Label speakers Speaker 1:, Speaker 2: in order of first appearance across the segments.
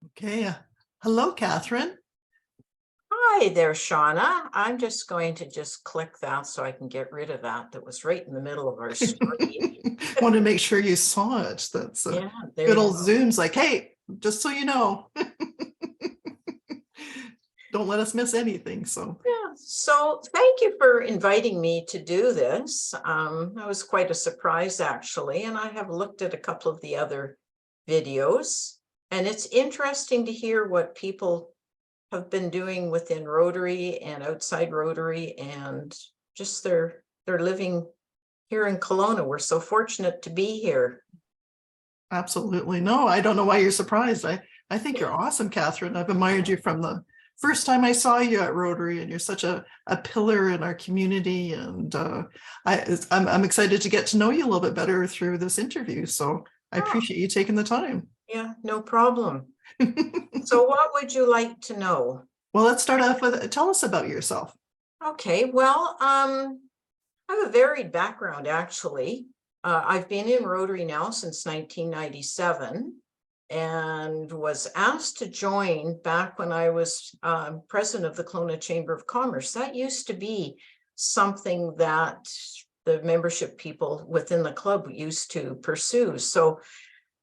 Speaker 1: Okay. Hello, Catherine.
Speaker 2: Hi there, Shauna. I'm just going to click that so I can get rid of that. That was right in the middle of our screen.
Speaker 1: Want to make sure you saw it. That's a
Speaker 2: Yeah, there
Speaker 1: good
Speaker 2: you
Speaker 1: old
Speaker 2: go.
Speaker 1: Zoom's like, hey, just so you know, don't let us miss anything. So
Speaker 2: Yeah, so thank you for inviting me to do this. That was quite a surprise, actually, and I have looked at a couple of the other videos, and it's interesting to hear what people have been doing within Rotary and outside Rotary, and just their living here in Kelowna. We're so fortunate to be here.
Speaker 1: absolutely. No, I don't know why you're surprised. I think you're awesome, Catherine. I've admired you from the first time I saw you at Rotary, and you're such a pillar in our community. And I'm excited to get to know you a little bit better through this interview. So I
Speaker 2: Oh,
Speaker 1: appreciate you taking the time.
Speaker 2: yeah, no problem. So what would you like to know?
Speaker 1: Well, let's start off with tell us about yourself.
Speaker 2: Okay, well, I have a varied background, actually. I've been in Rotary now since 1997 and was asked to join back when I was president of the Kelowna Chamber of Commerce. That used to be something that the membership people within the club used to pursue. So,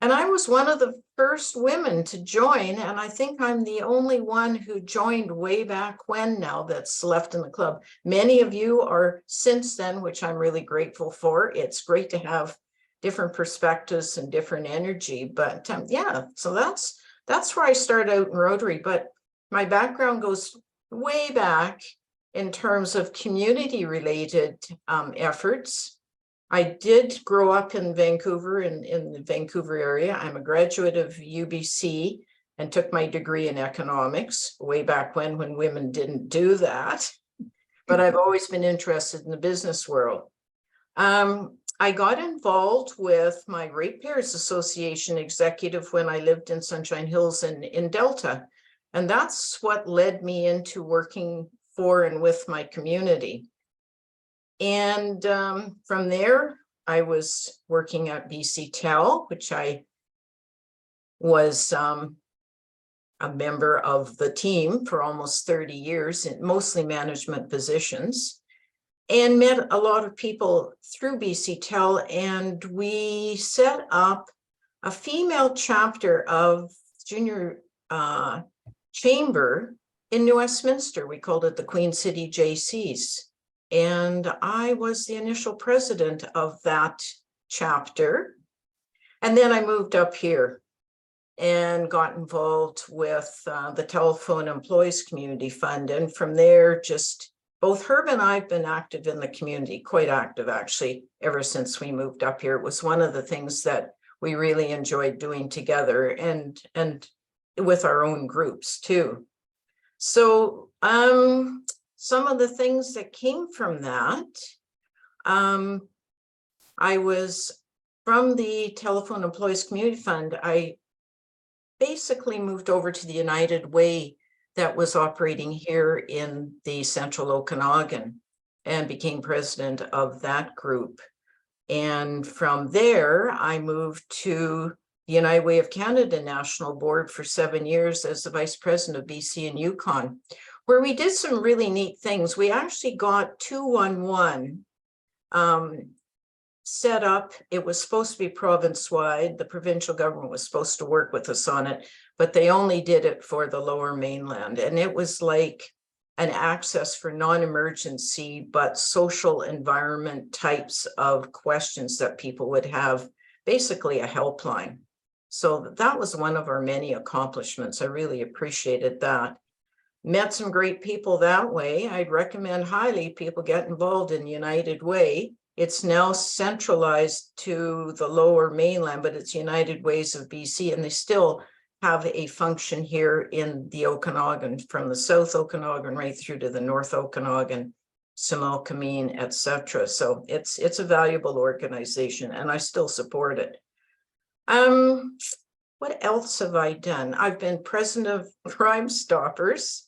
Speaker 2: and I was one of the first women to join, and I think I'm the only one who joined way back when now that's left in the club. Many of you are since then, which I'm really grateful for. It's great to have different perspectives and different energy, but yeah, so that's where I started out in Rotary, but my background goes way back in terms of community related efforts. I did grow up in Vancouver, in the Vancouver area. I'm a graduate of UBC and took my degree in economics way back when women didn't do that. But I've always been interested in the business world. I got involved with my Ratepayers Association executive when I lived in Sunshine Hills in Delta. And that's what led me into working for and with my community. And from there, I was working at BC Tel, which I was a member of the team for almost 30 years, in mostly management positions, and met a lot of people through BC Tel. And we set up a female chapter of junior chamber in New Westminster. We called it the Queen City JCs. And I was the initial president of that chapter. And then I moved up here and got involved with the Telephone Employees Community Fund. And from there, just both Herb and I have been active in the community, quite active actually, ever since we moved up here. It was one of the things that we really enjoyed doing together, and with our own groups too. So some of the things that came from that, I was from the Telephone Employees Community Fund. I basically moved over to the United Way that was operating here in the Central Okanagan and became president of that group. And from there, I moved to the United Way of Canada National Board for 7 years as the vice president of BC and Yukon, where we did some really neat things. We actually got 211 set up. It was supposed to be province-wide. The provincial government was supposed to work with us on it, but they only did it for the Lower Mainland. And it was like an access for non-emergency, but social environment types of questions that people would have, basically a helpline. So that was one of our many accomplishments. I really appreciated that. Met some great people that way. I'd recommend highly people get involved in United Way. It's now centralized to the Lower Mainland, but it's United Ways of BC, and they still have a function here in the Okanagan, from the South Okanagan right through to the North Okanagan, Similkameen, etc. So it's a valuable organization, and I still support it. What else have I done? I've been president of Crime Stoppers,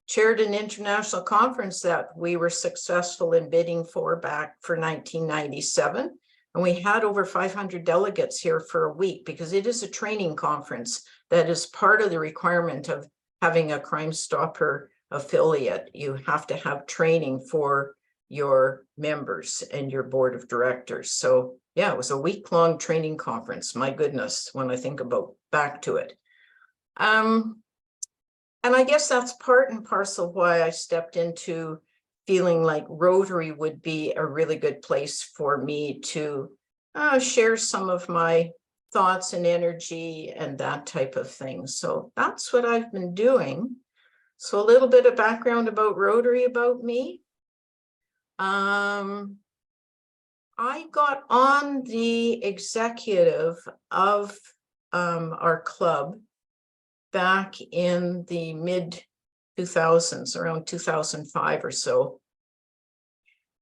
Speaker 2: chaired an international conference that we were successful in bidding for back for 1997. And we had over 500 delegates here for a week because it is a training conference that is part of the requirement of having a Crime Stopper affiliate. You have to have training for your members and your board of directors. So yeah, it was a week-long training conference. My goodness, when I think about back to it. And I guess that's part and parcel why I stepped into feeling like Rotary would be a really good place for me to share some of my thoughts and energy and that type of thing. So that's what I've been doing. So a little bit of background about Rotary about me. I got on the executive of our club back in the mid 2000s, around 2005 or so,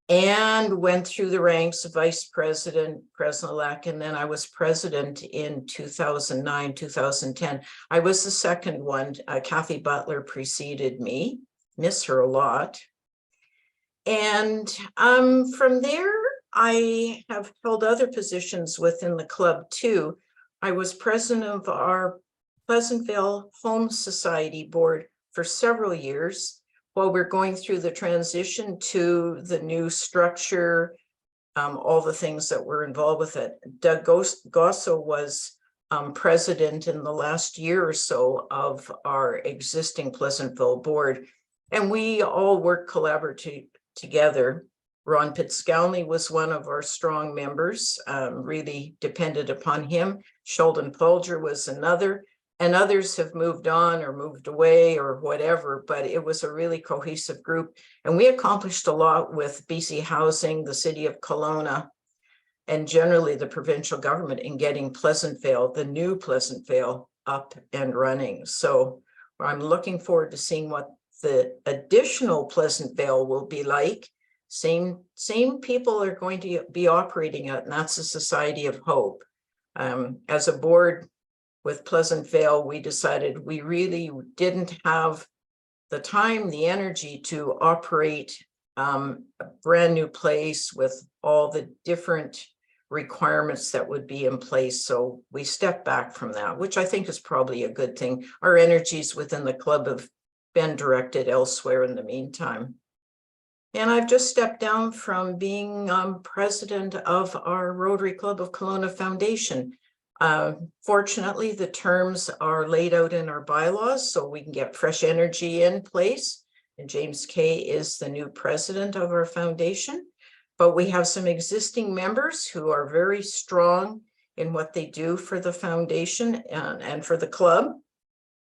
Speaker 2: and went through the ranks of vice president, president-elect, and then I was president in 2009, 2010. I was the second one. Kathy Butler preceded me. Miss her a lot. And from there, I have held other positions within the club too. I was president of our Pleasantville Home Society board for several years while we're going through the transition to the new structure, all the things that were involved with it. Doug Gosso was president in the last year or so of our existing Pleasantville board, and we all work collaboratively together. Ron Pitzgalny was one of our strong members, really depended upon him. Sheldon Polger was another, and others have moved on or moved away or whatever, but it was a really cohesive group. And we accomplished a lot with BC Housing, the city of Kelowna, and generally the provincial government in getting Pleasantville, the new Pleasantville, up and running. So I'm looking forward to seeing what the additional Pleasantville will be like. Same people are going to be operating it, and that's the Society of Hope. As a board with Pleasantville, we decided we really didn't have the time, the energy to operate a brand new place with all the different requirements that would be in place. So we stepped back from that, which I think is probably a good thing. Our energies within the club have been directed elsewhere in the meantime. And I've just stepped down from being president of our Rotary Club of Kelowna Foundation. Fortunately, the terms are laid out in our bylaws so we can get fresh energy in place. And James Kay is the new president of our foundation. But we have some existing members who are very strong in what they do for the foundation and for the club.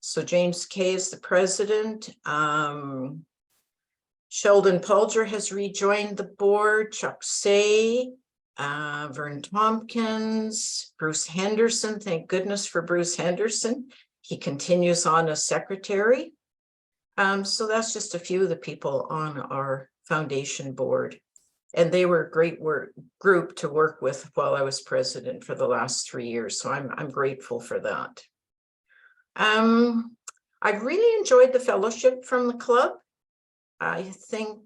Speaker 2: So James Kay is the president. Sheldon Polger has rejoined the board, Chuck Say, Vern Tompkins, Bruce Henderson. Thank goodness for Bruce Henderson. He continues on as secretary. So that's just a few of the people on our foundation board. And they were a great group to work with while I was president for the last 3 years. So I'm grateful for that. I've really enjoyed the fellowship from the club. I think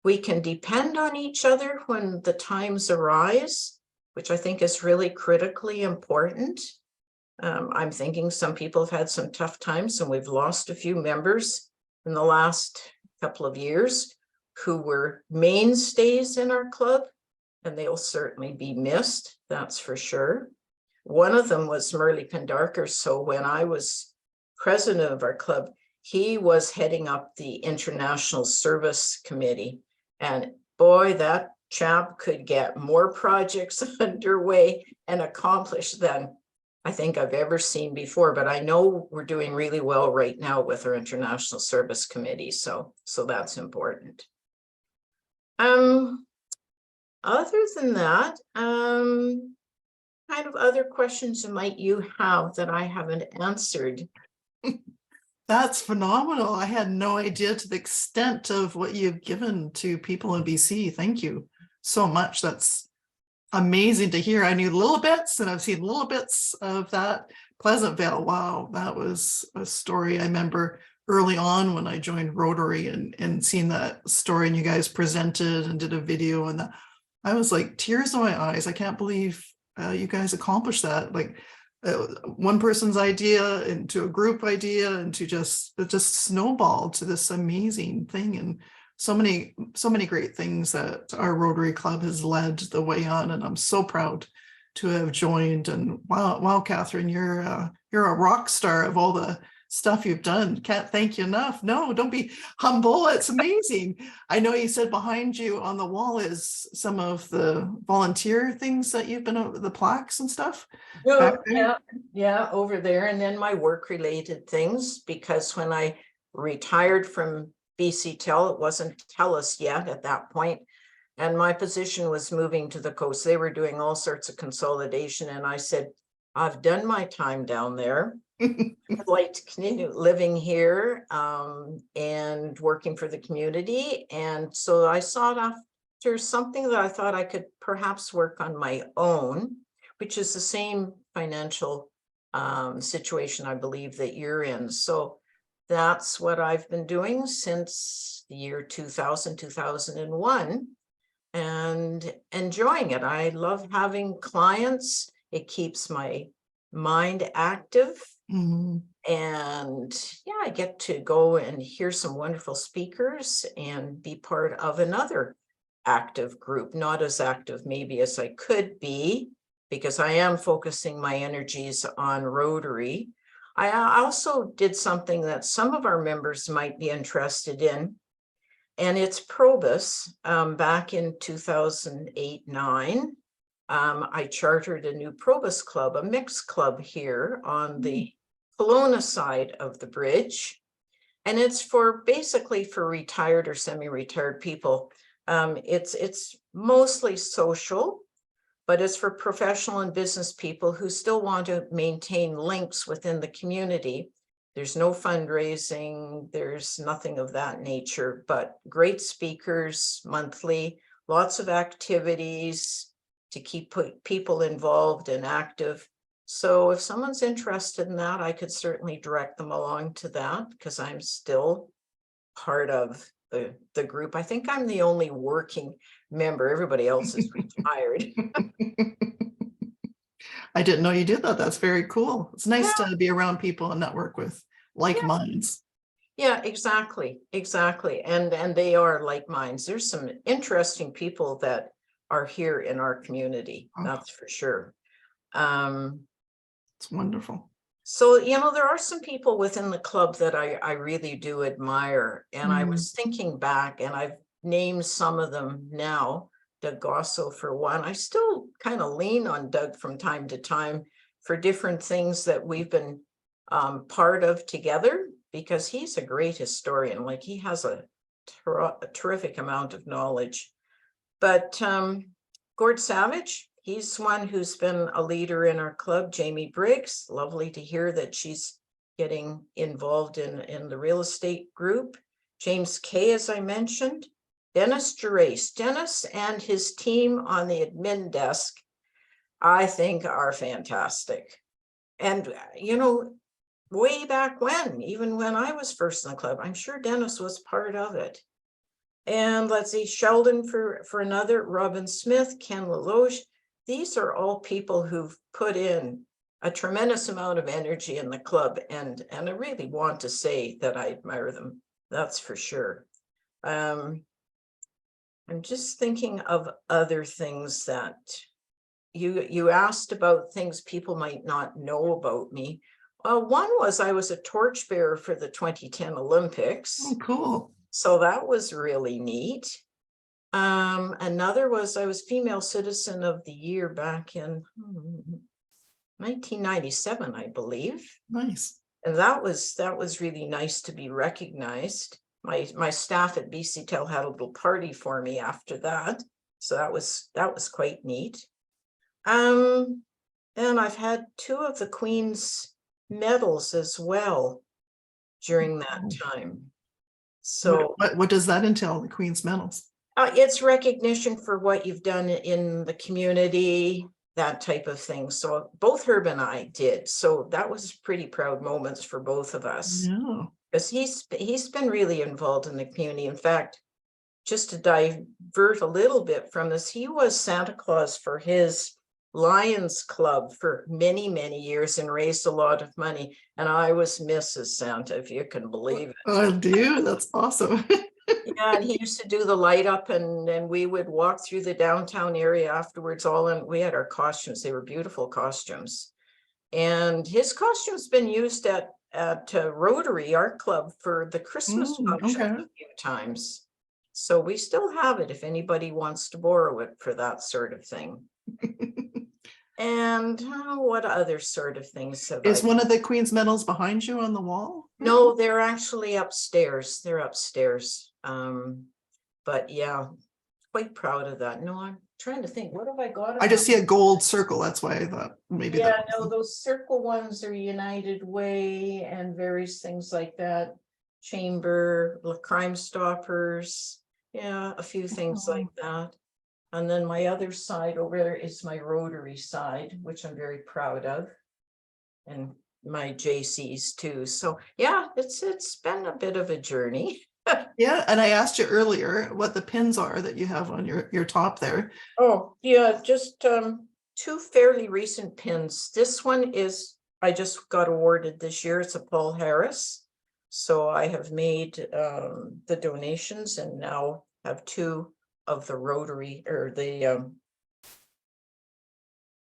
Speaker 2: we can depend on each other when the times arise, which I think is really critically important. I'm thinking some people have had some tough times, and we've lost a few members in the last couple of years who were mainstays in our club, and they'll certainly be missed, that's for sure. One of them was Murray Pendarker. So when I was president of our club, he was heading up the International Service Committee. And boy, that chap could get more projects underway and accomplished than I think I've ever seen before. But I know we're doing really well right now with our International Service Committee. So that's important. Other than that, kind of other questions might you have that I haven't answered?
Speaker 1: That's phenomenal. I had no idea to the extent of what you've given to people in BC. Thank you so much. That's amazing to hear. I knew little bits, and I've seen little bits of that. Pleasantville, wow, that was a story I remember early on when I joined Rotary and seeing that story, and you guys presented and did a video, and I was like tears in my eyes. I can't believe you guys accomplished that. Like one person's idea into a group idea and to just it just snowballed to this amazing thing. And so many great things that our Rotary Club has led the way on. And I'm so proud to have joined. And wow, Catherine, you're a rock star of all the stuff you've done. Can't thank you enough. No, don't be humble. It's amazing. I know you said behind you on the wall is some of the volunteer things that you've been, the plaques and stuff back
Speaker 2: Oh,
Speaker 1: there.
Speaker 2: yeah, yeah, over there. And then my work related things, because when I retired from BC Tel, it wasn't TELUS yet at that point, and my position was moving to the coast. They were doing all sorts of consolidation, and I said, I've done my time down there. I'd like to continue living here and working for the community. And so I sought after something that I thought I could perhaps work on my own, which is the same financial situation I believe that you're in. So that's what I've been doing since the year 2000, 2001, and enjoying it. I love having clients. It keeps my mind active.
Speaker 1: Mhm.
Speaker 2: And yeah, I get to go and hear some wonderful speakers and be part of another active group, not as active maybe as I could be, because I am focusing my energies on Rotary. I also did something that some of our members might be interested in, and it's Probus. Back in 2008-9, I chartered a new Probus club, a mixed club here on the Kelowna side of the bridge. And it's for basically for retired or semi-retired people. It's mostly social, but it's for professional and business people who still want to maintain links within the community. There's no fundraising, there's nothing of that nature, but great speakers monthly, lots of activities to keep people involved and active. So if someone's interested in that, I could certainly direct them along to that, because I'm still part of the group. I think I'm the only working member. Everybody else is retired.
Speaker 1: I didn't know you did that. That's very cool. It's nice
Speaker 2: Yeah,
Speaker 1: to be around people and network with like
Speaker 2: yeah,
Speaker 1: minds.
Speaker 2: yeah, exactly. And they are like minds. There's some interesting people that are here in our community,
Speaker 1: Oh,
Speaker 2: that's for sure. Um,
Speaker 1: it's wonderful.
Speaker 2: So, there are some people within the club that I really do admire. And I
Speaker 1: Mm,
Speaker 2: was thinking back, and I've named some of them now. Doug Gosso, for one. I still kind of lean on Doug from time to time for different things that we've been part of together, because he's a great historian. Like, he has a terrific amount of knowledge. But Gord Savage, he's one who's been a leader in our club. Jamie Briggs, lovely to hear that she's getting involved in the real estate group. James Kay, as I mentioned. Dennis Gerace. Dennis and his team on the admin desk, I think, are fantastic. And, way back when, even when I was first in the club, I'm sure Dennis was part of it. And let's see, Sheldon for another, Robin Smith, Ken LaLoge. These are all people who've put in a tremendous amount of energy in the club, and I really want to say that I admire them. That's for sure. I'm just thinking of other things that you asked about, things people might not know about me. One was I was a torchbearer for the 2010 Olympics.
Speaker 1: oh, cool.
Speaker 2: So that was really neat. Another was I was Female Citizen of the Year back in 1997, I believe.
Speaker 1: Nice.
Speaker 2: And that was really nice to be recognized. My staff at BC Tel had a little party for me after that. So that was quite neat. And I've had two of the Queen's medals as well during that time. So
Speaker 1: What does that entail, the Queen's medals?
Speaker 2: it's recognition for what you've done in the community, that type of thing. So both Herb and I did. So that was pretty proud moments for both of us,
Speaker 1: Yeah.
Speaker 2: because he's been really involved in the community. In fact, just to divert a little bit from this, he was Santa Claus for his Lions Club for many, many years and raised a lot of money. And I was Mrs. Santa, if you can believe it.
Speaker 1: Oh, I do. That's awesome.
Speaker 2: Yeah, and he used to do the light up, and then we would walk through the downtown area afterwards. We had our costumes. They were beautiful costumes. And his costume's been used at Rotary Art Club for the Christmas function
Speaker 1: Okay.
Speaker 2: a few times. So we still have it if anybody wants to borrow it for that sort of thing. And what other sort of things have
Speaker 1: Is
Speaker 2: I?
Speaker 1: one of the Queen's medals behind you on the wall?
Speaker 2: No, they're actually upstairs. They're upstairs. But yeah, quite proud of that. No, I'm trying to think, what have I got?
Speaker 1: I just see a gold circle. That's why I thought maybe
Speaker 2: Yeah,
Speaker 1: that.
Speaker 2: no, those circle ones are United Way and various things like that. Chamber, Crime Stoppers, yeah, a few things like that. And then my other side over there is my Rotary side, which I'm very proud of. And my JCs too. So yeah, it's been a bit of a journey.
Speaker 1: Yeah, and I asked you earlier what the pins are that you have on your top there.
Speaker 2: Oh, yeah, just two fairly recent pins. This one is, I just got awarded this year. It's a Paul Harris. So I have made the donations and now have two of the Rotary or
Speaker 1: The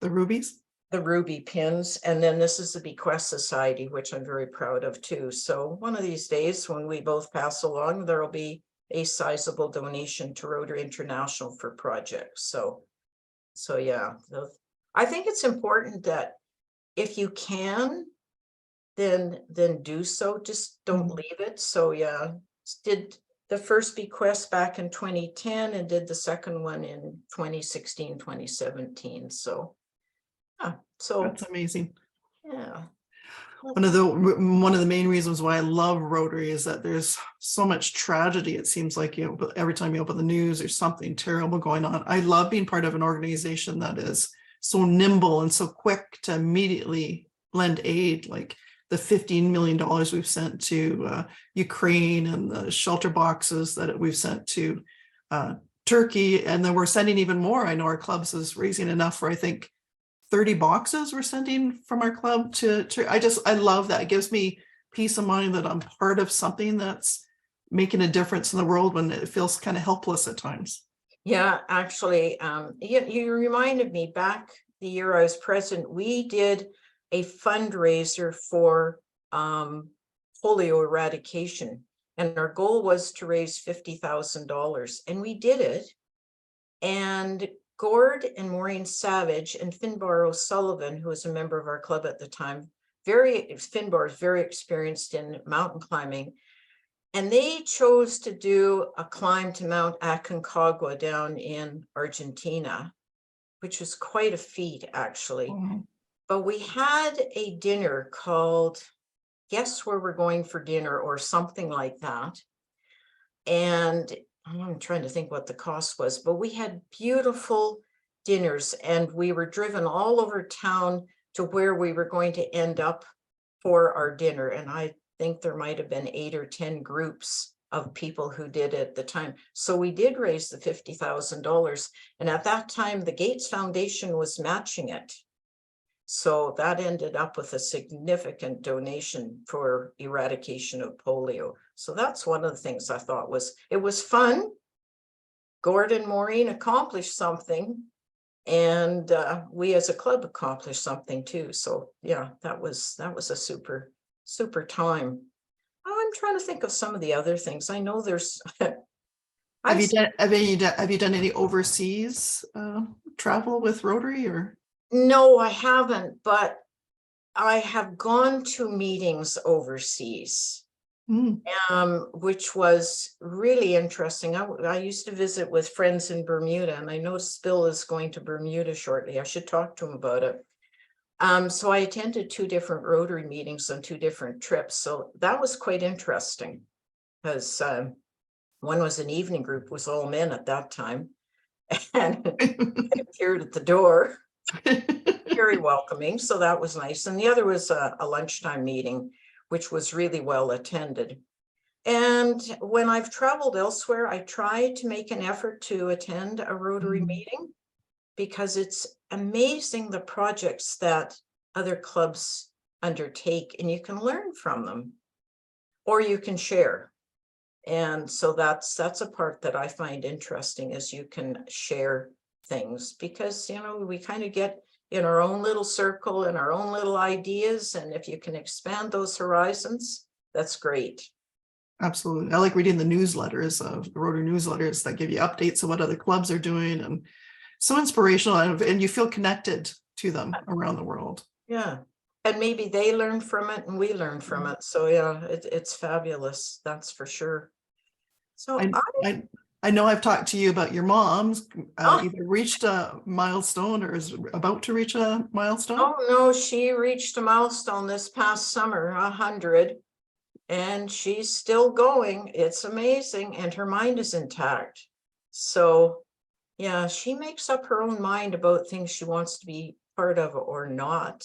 Speaker 1: rubies.
Speaker 2: the ruby pins. And then this is the Bequest Society, which I'm very proud of too. So one of these days when we both pass along, there'll be a sizable donation to Rotary International for projects. So yeah, I think it's important that if you can, then do so. Just don't leave it. So yeah, did the first bequest back in 2010 and did the second one in 2016, 2017. So yeah, so
Speaker 1: That's amazing.
Speaker 2: yeah.
Speaker 1: One of the main reasons why I love Rotary is that there's so much tragedy. It seems like every time you open the news, there's something terrible going on. I love being part of an organization that is so nimble and so quick to immediately lend aid, like the $15 million we've sent to Ukraine and the shelter boxes that we've sent to Turkey. And then we're sending even more. I know our clubs is raising enough for, I think, 30 boxes we're sending from our club to I love that. It gives me peace of mind that I'm part of something that's making a difference in the world when it feels kind of helpless at times.
Speaker 2: Yeah, actually, you reminded me back the year I was president, we did a fundraiser for polio eradication. And our goal was to raise $50,000 and we did it. And Gord and Maureen Savage and Finbar O'Sullivan, who was a member of our club at the time, Finbar is very experienced in mountain climbing. And they chose to do a climb to Mount Aconcagua down in Argentina, which was quite a feat, actually.
Speaker 1: Mm-hmm.
Speaker 2: But we had a dinner called Guess Where We're Going for Dinner or something like that. And I'm trying to think what the cost was, but we had beautiful dinners and we were driven all over town to where we were going to end up for our dinner. And I think there might have been 8 or 10 groups of people who did it at the time. So we did raise the $50,000. And at that time, the Gates Foundation was matching it. So that ended up with a significant donation for eradication of polio. So that's one of the things I thought it was fun. Gordon and Maureen accomplished something and we as a club accomplished something too. So yeah, that was a super time. I'm trying to think of some of the other things. I know there's
Speaker 1: Have you done any overseas travel with Rotary or?
Speaker 2: No, I haven't, but I have gone to meetings overseas, which was really interesting. I used to visit with friends in Bermuda, and I know Bill is going to Bermuda shortly. I should talk to him about it. So I attended 2 different Rotary meetings on 2 different trips. So that was quite interesting because one was an evening group, was all men at that time, and I appeared at the door. Very welcoming, so that was nice. And the other was a lunchtime meeting, which was really well attended. And when I've traveled elsewhere, I try to make an effort to attend a Rotary
Speaker 1: Mhm.
Speaker 2: meeting, because it's amazing the projects that other clubs undertake, and you can learn from them, or you can share. And so that's a part that I find interesting, is you can share things, because we kind of get in our own little circle and our own little ideas, and if you can expand those horizons, that's great.
Speaker 1: Absolutely. I like reading the newsletters of the Rotary newsletters that give you updates of what other clubs are doing, and so inspirational, and you feel connected to them around the world.
Speaker 2: Yeah, and maybe they learn from it and we learn from it, so yeah, it's fabulous, that's for sure. So
Speaker 1: I, I, I know I've talked to you about your mom's
Speaker 2: oh,
Speaker 1: either reached a milestone or is about to reach a milestone.
Speaker 2: oh no, she reached a milestone this past summer, 100, and she's still going. It's amazing, and her mind is intact. So yeah, she makes up her own mind about things she wants to be part of or not.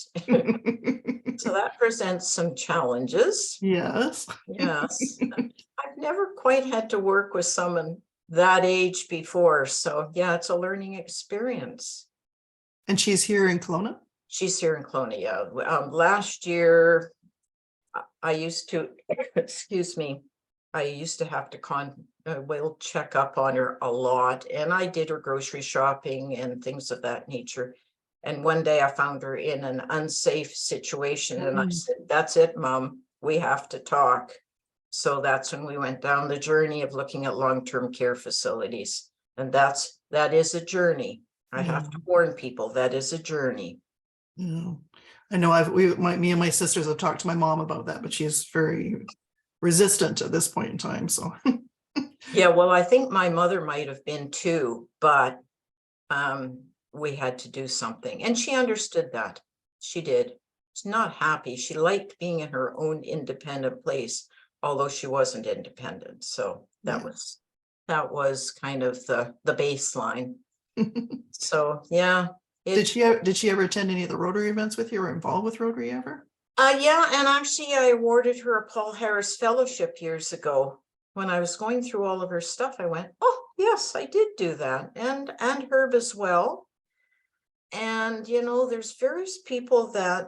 Speaker 2: So that presents some challenges.
Speaker 1: Yes.
Speaker 2: Yes. I've never quite had to work with someone that age before. So yeah, it's a learning experience.
Speaker 1: And she's here in Kelowna.
Speaker 2: She's here in Kelowna. Yeah. Last year, I used to, excuse me, I used to have to will check up on her a lot, and I did her grocery shopping and things of that nature. And one day I found her in an unsafe situation, and I said, "That's it, Mom. We have to talk." So that's when we went down the journey of looking at long-term care facilities, and that is a journey. I have to warn people, that is a journey.
Speaker 1: Yeah. I know me and my sisters have talked to my mom about that, but she is very resistant at this point in time. So
Speaker 2: Yeah, well, I think my mother might have been too, but we had to do something, and she understood that. She did. She's not happy. She liked being in her own independent place, although she wasn't independent. So that was kind of the baseline. So yeah.
Speaker 1: did she ever attend any of the Rotary events with you or involved with Rotary ever?
Speaker 2: Yeah, and actually I awarded her a Paul Harris Fellowship years ago. When I was going through all of her stuff, I went, oh yes, I did do that, and Herb as well. And there's various people that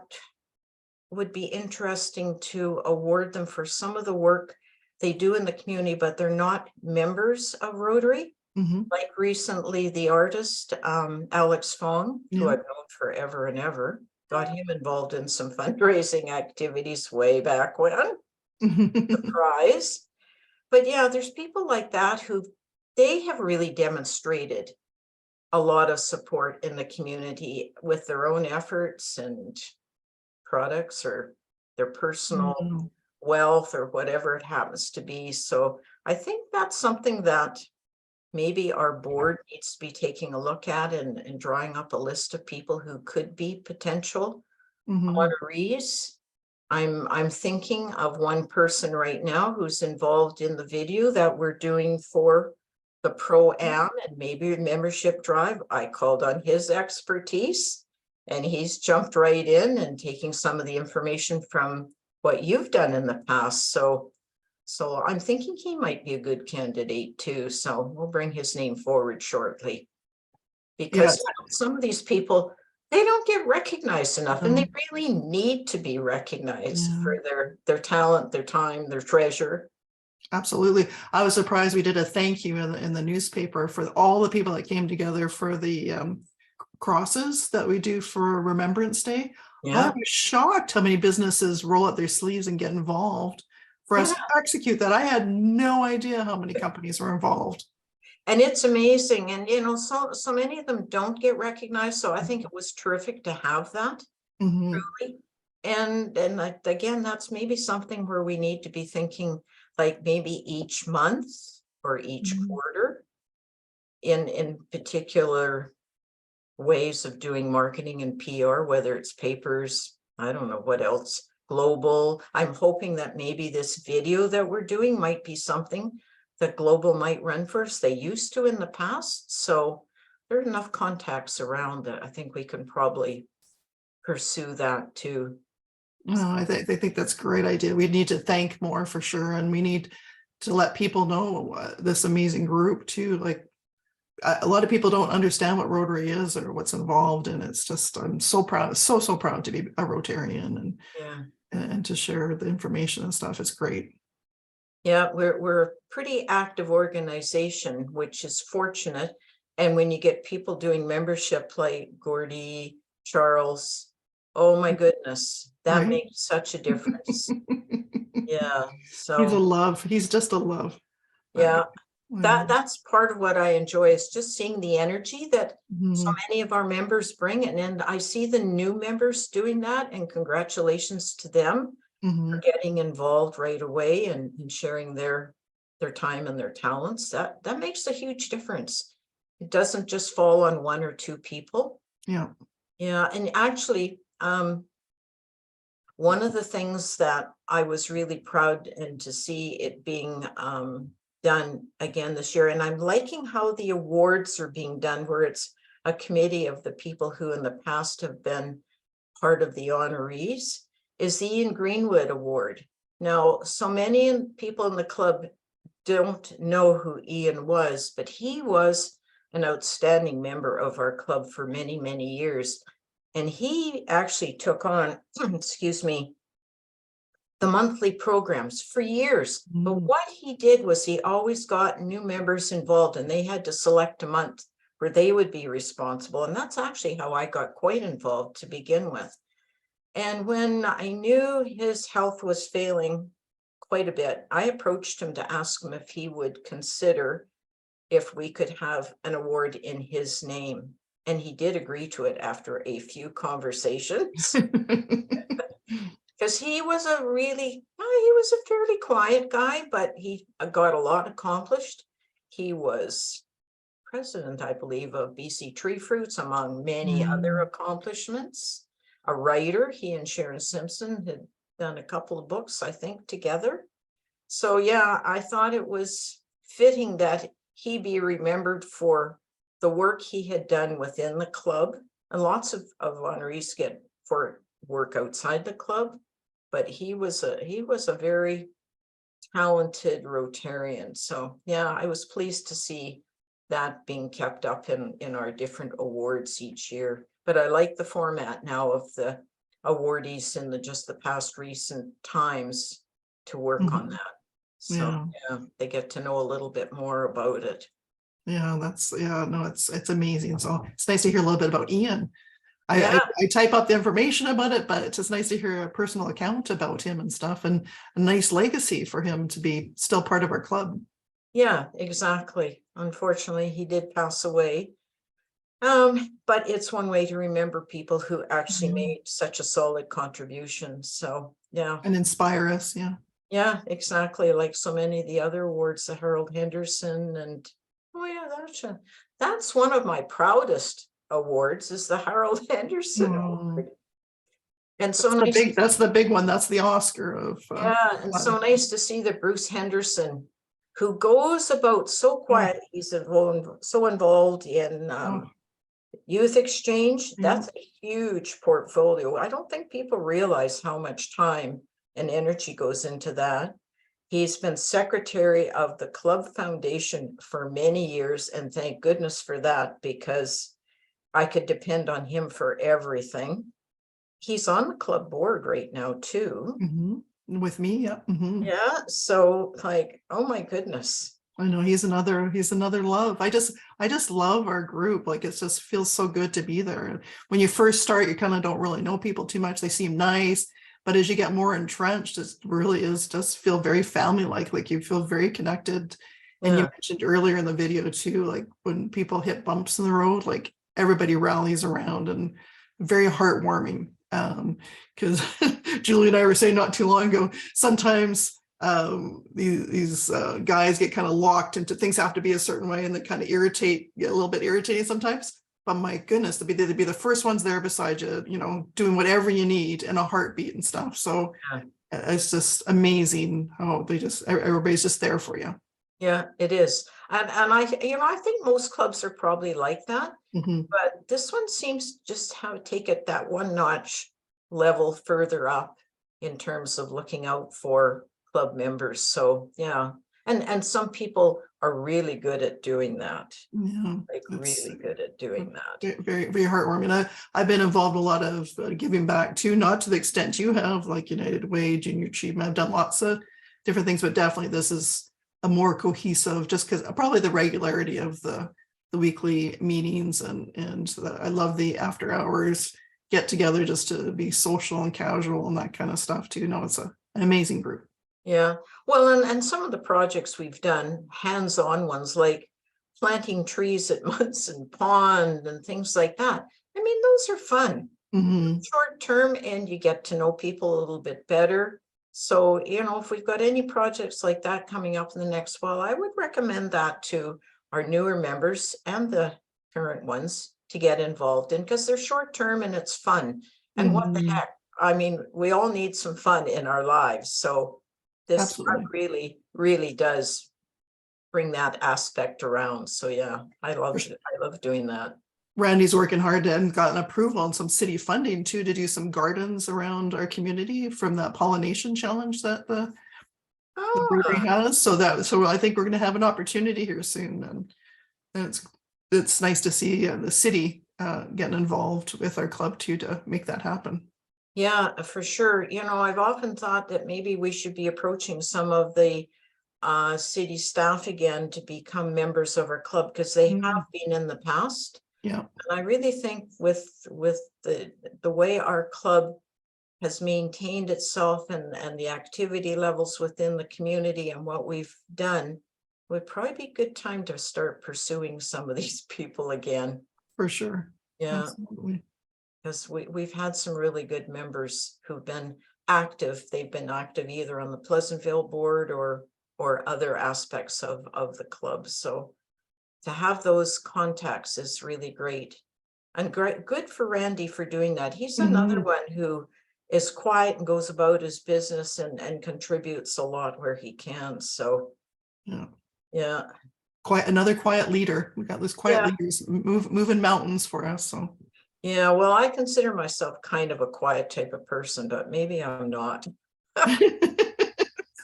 Speaker 2: would be interesting to award them for some of the work they do in the community, but they're not members of Rotary. Like recently, the artist, Alex Fong, who I've known forever and ever, got him involved in some fundraising activities way back when. Surprise. But yeah, there's people like that who they have really demonstrated a lot of support in the community with their own efforts and products or their personal wealth or whatever it happens to be. So I think that's something that maybe our board needs to be taking a look at, and drawing up a list of people who could be potential honorees. I'm thinking of one person right now who's involved in the video that we're doing for the Pro-Am and maybe a membership drive. I called on his expertise, and he's jumped right in and taking some of the information from what you've done in the past. So I'm thinking he might be a good candidate too. So we'll bring his name forward shortly, because some of these people, they don't get recognized enough, and they really need to be recognized for their talent, their time, their treasure.
Speaker 1: Absolutely. I was surprised we did a thank you in the newspaper for all the people that came together for the crosses that we do for Remembrance Day. I was shocked how many businesses roll up their sleeves and get involved for us to execute that. I had no idea how many companies were involved.
Speaker 2: And it's amazing. And, so many of them don't get recognized. So I think it was terrific to have that. Really. And again, that's maybe something where we need to be thinking, like maybe each month or each quarter in particular ways of doing marketing and PR, whether it's papers, I don't know what else, global. I'm hoping that maybe this video that we're doing might be something that Global might run for us. They used to in the past. So there are enough contacts around that I think we can probably pursue that too.
Speaker 1: I think that's a great idea. We need to thank more for sure. And we need to let people know this amazing group too. Like a lot of people don't understand what Rotary is or what's involved, and it's just, I'm so proud, so proud to be a Rotarian
Speaker 2: Yeah.
Speaker 1: and to share the information and stuff. It's great.
Speaker 2: Yeah, we're a pretty active organization, which is fortunate. And when you get people doing membership like Gordy, Charles, oh my goodness, that
Speaker 1: Right.
Speaker 2: makes such a difference. Yeah,
Speaker 1: He's a
Speaker 2: so
Speaker 1: love. He's just a love.
Speaker 2: yeah,
Speaker 1: Yeah.
Speaker 2: that's part of what I enjoy, is just seeing the energy that so
Speaker 1: Mhm.
Speaker 2: many of our members bring. And I see the new members doing that, and congratulations to them for
Speaker 1: Mhm.
Speaker 2: getting involved right away and sharing their time and their talents. That makes a huge difference. It doesn't just fall on one or two people.
Speaker 1: Yeah.
Speaker 2: Yeah, and actually, one of the things that I was really proud and to see it being done again this year, and I'm liking how the awards are being done, where it's a committee of the people who in the past have been part of the honorees, is the Ian Greenwood Award. Now, so many people in the club don't know who Ian was, but he was an outstanding member of our club for many, many years. And he actually took on, excuse me, the monthly programs for years. But
Speaker 1: Mm.
Speaker 2: what he did was he always got new members involved, and they had to select a month where they would be responsible. And that's actually how I got quite involved to begin with. And when I knew his health was failing quite a bit, I approached him to ask him if he would consider if we could have an award in his name. And he did agree to it after a few conversations. Because he was a fairly quiet guy, but he got a lot accomplished. He was president, I believe, of BC Tree Fruits, among many other
Speaker 1: Mm.
Speaker 2: accomplishments. A writer, he and Sharon Simpson had done a couple of books, I think, together. So yeah, I thought it was fitting that he be remembered for the work he had done within the club. And lots of honorees get for work outside the club, but he was a very talented Rotarian. So yeah, I was pleased to see that being kept up in our different awards each year. But I like the format now of the awardees in the past recent times to work on
Speaker 1: Mhm.
Speaker 2: that. So
Speaker 1: Yeah.
Speaker 2: yeah, they get to know a little bit more about it.
Speaker 1: Yeah. Yeah, no, it's amazing. So it's nice to hear a little bit about Ian.
Speaker 2: Yeah,
Speaker 1: I type up the information about it, but it's just nice to hear a personal account about him and stuff, and a nice legacy for him to be still part of our club.
Speaker 2: yeah, exactly. Unfortunately, he did pass away. But it's one way to remember people who actually
Speaker 1: Mhm.
Speaker 2: made such a solid contribution. So yeah.
Speaker 1: And inspire us. Yeah.
Speaker 2: Yeah, exactly. Like so many of the other awards, the Harold Henderson and oh yeah, that's one of my proudest awards, is the Harold Henderson
Speaker 1: Oh,
Speaker 2: Award. And so nice to,
Speaker 1: that's the big one. That's the Oscar of
Speaker 2: yeah, and so nice to see that Bruce Henderson, who goes about so
Speaker 1: oh,
Speaker 2: quiet, he's so involved in
Speaker 1: oh,
Speaker 2: youth exchange.
Speaker 1: yeah.
Speaker 2: That's a huge portfolio. I don't think people realize how much time and energy goes into that. He's been secretary of the club foundation for many years, and thank goodness for that, because I could depend on him for everything. He's on the club board right now too.
Speaker 1: Mhm. With me, yeah. Mhm.
Speaker 2: Yeah, so like, oh my goodness.
Speaker 1: I know he's another love. I just love our group. Like it just feels so good to be there. And when you first start, you kind of don't really know people too much. They seem nice, but as you get more entrenched, it really is just feel very family like you feel very connected. And you
Speaker 2: Yeah,
Speaker 1: mentioned earlier in the video too, like when people hit bumps in the road, like everybody rallies around, and very heartwarming. Because Julie and I were saying not too long ago, sometimes these guys get kind of locked into things have to be a certain way, and they kind of get a little bit irritating sometimes. But my goodness, they'd be the first ones there beside you, doing whatever you need in a heartbeat and stuff. So
Speaker 2: yeah,
Speaker 1: it's just amazing how everybody's just there for you.
Speaker 2: yeah, it is. And I think most clubs are probably like that.
Speaker 1: Mhm.
Speaker 2: But this one seems just how to take it that one notch level further up in terms of looking out for club members. So yeah. And some people are really good at doing that,
Speaker 1: Yeah,
Speaker 2: like
Speaker 1: it's
Speaker 2: really good at doing that.
Speaker 1: very, very heartwarming. I've been involved in a lot of giving back too, not to the extent you have, like United Way, Junior Achievement. I've done lots of different things, but definitely this is a more cohesive, just because probably the regularity of the weekly meetings I love the after hours get together just to be social and casual and that kind of stuff too. No, it's an amazing group.
Speaker 2: Yeah, well, and some of the projects we've done, hands-on ones like planting trees at Munson Pond and things like that. I mean, those are fun.
Speaker 1: Mhm.
Speaker 2: Short term, and you get to know people a little bit better. So, if we've got any projects like that coming up in the next while, I would recommend that to our newer members and the current ones to get involved in, because they're short term and it's fun. And what the
Speaker 1: Mhm.
Speaker 2: heck? I mean, we all need some fun in our lives. So this
Speaker 1: Absolutely.
Speaker 2: really, really does bring that aspect around. So yeah, I love doing that.
Speaker 1: Randy's working hard and gotten approval on some city funding too to do some gardens around our community from that pollination challenge that the brewery
Speaker 2: Ah,
Speaker 1: has. So I think we're going to have an opportunity here soon, and it's nice to see the city getting involved with our club too to make that happen.
Speaker 2: yeah, for sure. I've often thought that maybe we should be approaching some of the city staff again to become members of our club, because they have been in the past.
Speaker 1: Yeah,
Speaker 2: And I really think with the way our club has maintained itself and the activity levels within the community and what we've done, would probably be a good time to start pursuing some of these people again.
Speaker 1: for sure.
Speaker 2: Yeah,
Speaker 1: Absolutely.
Speaker 2: because we've had some really good members who've been active. They've been active either on the Pleasantville board or other aspects of the club. So to have those contacts is really great. And good for Randy for doing that. He's another
Speaker 1: Mhm.
Speaker 2: one who is quiet and goes about his business and contributes a lot where he can. So
Speaker 1: Yeah.
Speaker 2: yeah.
Speaker 1: Another quiet leader. We got those quiet
Speaker 2: Yeah.
Speaker 1: leaders moving mountains for us. So
Speaker 2: Yeah. Well, I consider myself kind of a quiet type of person, but maybe I'm not.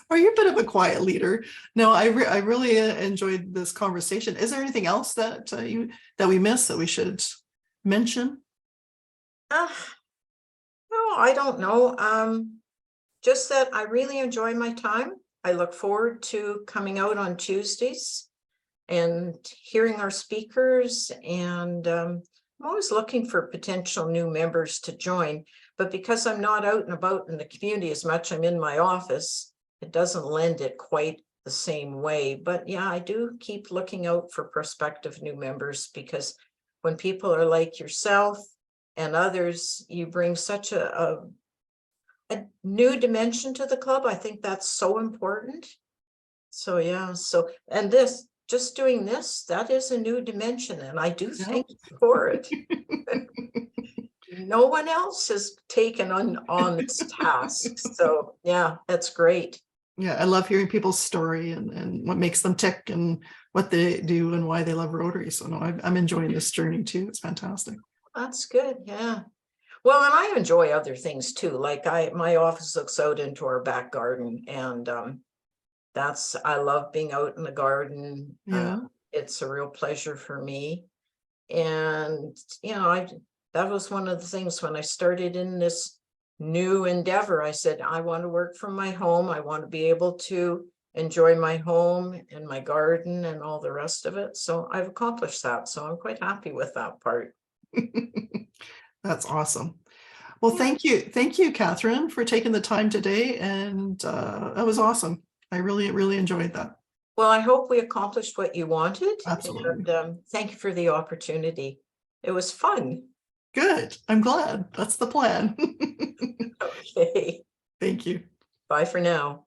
Speaker 1: are you a bit of a quiet leader? No, I really enjoyed this conversation. Is there anything else that that we missed that we should mention?
Speaker 2: Uh, no, I don't know. Just that I really enjoy my time. I look forward to coming out on Tuesdays and hearing our speakers. And I'm always looking for potential new members to join. But because I'm not out and about in the community as much, I'm in my office, it doesn't lend it quite the same way. But yeah, I do keep looking out for prospective new members, because when people are like yourself and others, you bring such a new dimension to the club. I think that's so important. So yeah, and just doing this, that is a new dimension, and I do
Speaker 1: Yeah.
Speaker 2: thank you for it. No one else has taken on this task. So yeah, that's great.
Speaker 1: Yeah, I love hearing people's story and what makes them tick and what they do and why they love Rotary. So no, I'm enjoying this journey too. It's fantastic.
Speaker 2: That's good. Yeah. Well, and I enjoy other things too. Like my office looks out into our back garden, and I love being out in the garden.
Speaker 1: Yeah.
Speaker 2: It's a real pleasure for me. And that was one of the things when I started in this new endeavor. I said, I want to work from my home. I want to be able to enjoy my home and my garden and all the rest of it. So I've accomplished that. So I'm quite happy with that part.
Speaker 1: That's awesome. Well,
Speaker 2: Yeah.
Speaker 1: thank you, Catherine, for taking the time today, and that was awesome. I really enjoyed that.
Speaker 2: Well, I hope we accomplished what you wanted.
Speaker 1: Absolutely.
Speaker 2: And thank you for the opportunity. It was fun.
Speaker 1: Good. I'm glad. That's the plan.
Speaker 2: Okay.
Speaker 1: Thank you.
Speaker 2: Bye for now.